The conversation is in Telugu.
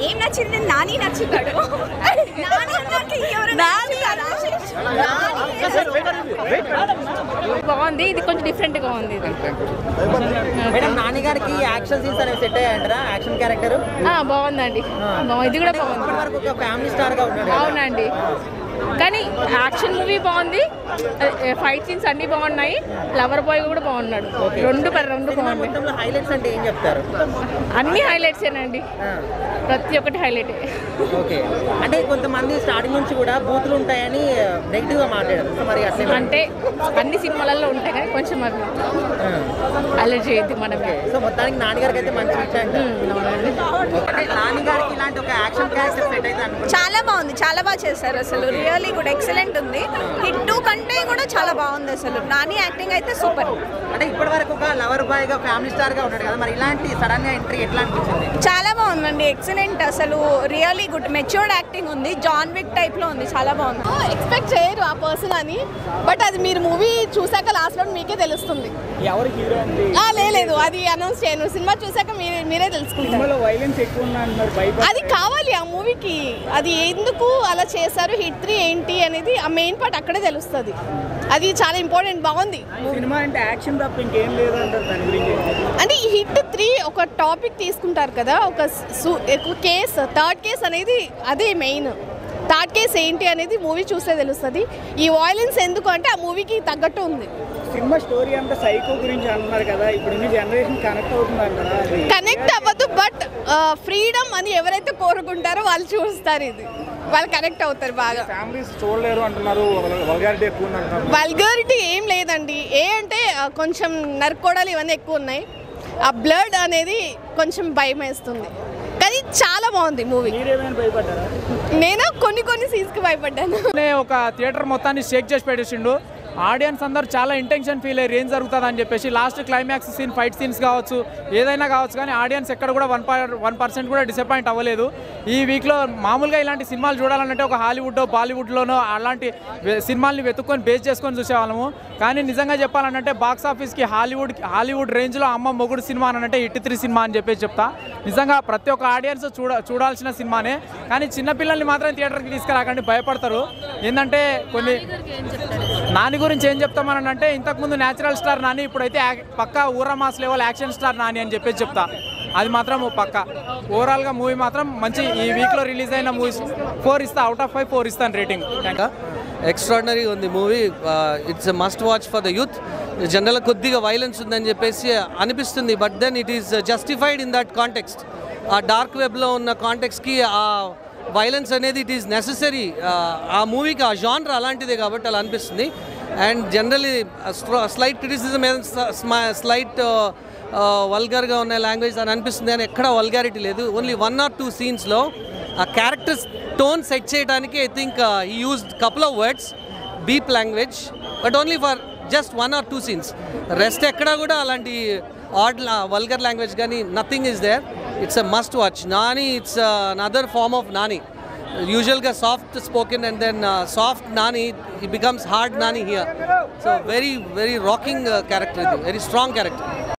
ఏం నచ్చింది? నాని నచ్చుతాడు. బాగుంది, ఇది కొంచెం డిఫరెంట్ గా ఉంది. మేడం నాని గారికి యాక్షన్ సీన్స్ అనేవి సెట్ అయ్యాయంటారా? యాక్షన్ క్యారెక్టర్ బాగుందండి, ఇది కూడా బాగుంది. ఇప్పటి వరకు ఒక ఫ్యామిలీ స్టార్ గా ఉన్నాడు. అవునండి, కానీ యాక్షన్ మూవీ బాగుంది, ఫైట్ సీన్స్ అన్ని బాగున్నాయి, లవర్ బాయ్ కూడా బాగున్నాడు. రెండు బాగున్నాయి. హైలైట్స్ అంటే ఏం చెప్తారు? అన్ని హైలైట్స్ ఏనండి, ప్రతి ఒక్కటి హైలైట్. ఓకే, అంటే కొంతమంది స్టార్టింగ్ నుంచి కూడా బూతులు ఉంటాయని నెగిటివ్ గా మాట్లాడారు. మరి అట్లా అంటే అన్ని సినిమాలలో ఉంటాయి కానీ కొంచెం అది అలర్ట్ చేయద్దు మనకి. సో మొత్తానికి నాని గారికి అయితే మంచి ఇచ్చాడు. నాని గారికి ఇలాంటి ఒక యాక్షన్ క్యారెక్టర్ సెట్ అయితే అనుకుంటున్నాను. చాలా బాగుంది, చాలా బాగా చేశారు అసలు. రియల్లీ గుడ్, ఎక్సలెంట్ ఉంది. హిట్ 2 కంటే కూడా చాలా బాగుంది అసలు. నాని యాక్టింగ్ అయితే సూపర్. అంటే ఇప్పటి వరకు ఒక లవర్ బాయ్ గా ఫ్యామిలీ స్టార్ గా ఉన్నాడు కదా, మరి ఇలాంటి సడన్ గా ఎంట్రీ ఎట్లా అనిపించింది? చాలా బాగుందండి, ఎక్సలెంట్ అసలు. రియల్లీ గుడ్, మెచ్యూర్డ్ యాక్టింగ్ ఉంది. జాన్ విక్ టైప్ లో ఉంది, చాలా బాగుంది. ఎక్స్పెక్ట్ చేయరు ఆ పర్సన్ అని, బట్ అది మీరు మూవీ చూసాక లాస్ట్ లో మీకే తెలుస్తుంది. ఎవరు హీరో అండి? లేదు, అది అనౌన్స్ చేయను. సినిమా చూసాక మీరే తెలుసుకుంటారు. అది కావాలి ఆ మూవీకి, అది ఎందుకు అలా చేశారు, హిట్ 3 ఏంటి అనేది ఆ మెయిన్ పార్ట్ అక్కడే తెలుస్తుంది. అది చాలా ఇంపార్టెంట్. బాగుంది సినిమా అంటే యాక్షన్ తప్ప ఇంకేం లేదు అంటారు దాని గురించి. అంటే ఈ హిట్ 3 ఒక టాపిక్ తీసుకుంటారు కదా, ఒక కేసు, థర్డ్ కేసు అనేది అదే మెయిన్. థర్డ్ కేసు ఏంటి అనేది మూవీ చూస్తే తెలుస్తుంది. ఈ వాయిలెన్స్ ఎందుకు అంటే ఆ మూవీకి తగ్గట్టు ఉంది. సినిమా స్టోరీ అంతా సైకో గురించి అంటున్నారు కదా, ఇప్పుడు జనరేషన్ కనెక్ట్ అవుతున్నారు కదా. కనెక్ట్ అవ్వదు, బట్ ఫ్రీడమ్ అని ఎవరైతే కోరుకుంటారో వాళ్ళు చూస్తారు, ఇది వాళ్ళు కనెక్ట్ అవుతారు బాగా. ఫ్యామిలీస్ చూడలేరు అంటున్నారు, వల్గారిటీ ఎక్కువ ఉంది అంటున్నారు. వల్గారిటీ ఏం లేదండి, అంటే కొంచెం నరుకోడాలు ఇవన్నీ ఎక్కువ ఉన్నాయి. ఆ బ్లడ్ అనేది కొంచెం భయం వేస్తుంది, కానీ చాలా బాగుంది మూవీ. నేను కొన్ని సీన్స్కి భయపడ్డాను. ఒక థియేటర్ మొత్తాన్ని షేక్ చేసి పెట్టేసిండు. ఆడియన్స్ అందరూ చాలా ఇంటెన్షన్ ఫీల్ అయ్యి ఏం జరుగుతుంది అని చెప్పేసి last climax scene, fight scenes కావచ్చు, ఏదైనా కావచ్చు, కానీ ఆడియన్స్ ఎక్కడ కూడా 1% కూడా డిసప్పాయింట్ అవ్వలేదు. ఈ వీక్లో మామూలుగా ఇలాంటి సినిమాలు చూడాలంటే ఒక హాలీవుడ్, బాలీవుడ్లోనో అలాంటి సినిమాల్ని వెతుక్కొని బేస్ చేసుకొని చూసేవాళ్ళము. కానీ నిజంగా చెప్పాలంటే బాక్స్ ఆఫీస్కి హాలీవుడ్ రేంజ్లో అమ్మ మొగుడు సినిమా అని అంటే హిట్ 3 సినిమా అని చెప్పేసి చెప్తా. నిజంగా ప్రతి ఒక్క ఆడియన్స్ చూడాల్సిన సినిమానే, కానీ చిన్నపిల్లల్ని మాత్రం థియేటర్కి తీసుకురాకండి, భయపడతారు. ఏంటంటే కొన్ని నాని గురించి ఏం చెప్తామని అంటే ఇంతకుముందు న్యాచురల్ స్టార్ నాని, ఇప్పుడైతే పక్కా ఊరా mass level action star Nani అని చెప్పేసి చెప్తా. అది మాత్రం పక్కా. ఓవరాల్గా మూవీ మాత్రం మంచి. ఈ వీక్లో రిలీజ్ అయిన మూవీస్ 4 ఇస్తా, అవుట్ ఆఫ్ 5 4 ఇస్తాను రేటింగ్. ఎక్స్ట్రాడినరీ ఉంది movie. It's a must watch for the youth. జనరల్గా కొద్దిగా వైలెన్స్ ఉందని చెప్పేసి అనిపిస్తుంది, but then it is justified in that context. ఆ డార్క్ వెబ్లో ఉన్న కాంటెక్స్కి ఆ వైలెన్స్ అనేది ఇట్ ఈస్ నెససరీ. ఆ మూవీకి ఆ జానర్ అలాంటిదే కాబట్టి అలా అనిపిస్తుంది. And generally slight criticism, slight వల్గర్గా ఉన్న లాంగ్వేజ్ అని అనిపిస్తుంది, కానీ ఎక్కడ వల్గారిటీ లేదు. ఓన్లీ 1 or 2 సీన్స్లో ఆ క్యారెక్టర్స్ టోన్ సెట్ చేయడానికి I think he used couple of words, beep language, but only for just 1 or 2 scenes. Rest ఎక్కడా కూడా అలాంటి ఆడ్ వల్గర్ లాంగ్వేజ్ కానీ nothing is there. It's a must watch. Nani, it's another form of Nani. Usually soft spoken and then soft Nani, he becomes hard Nani here. So very rocking character, very strong character.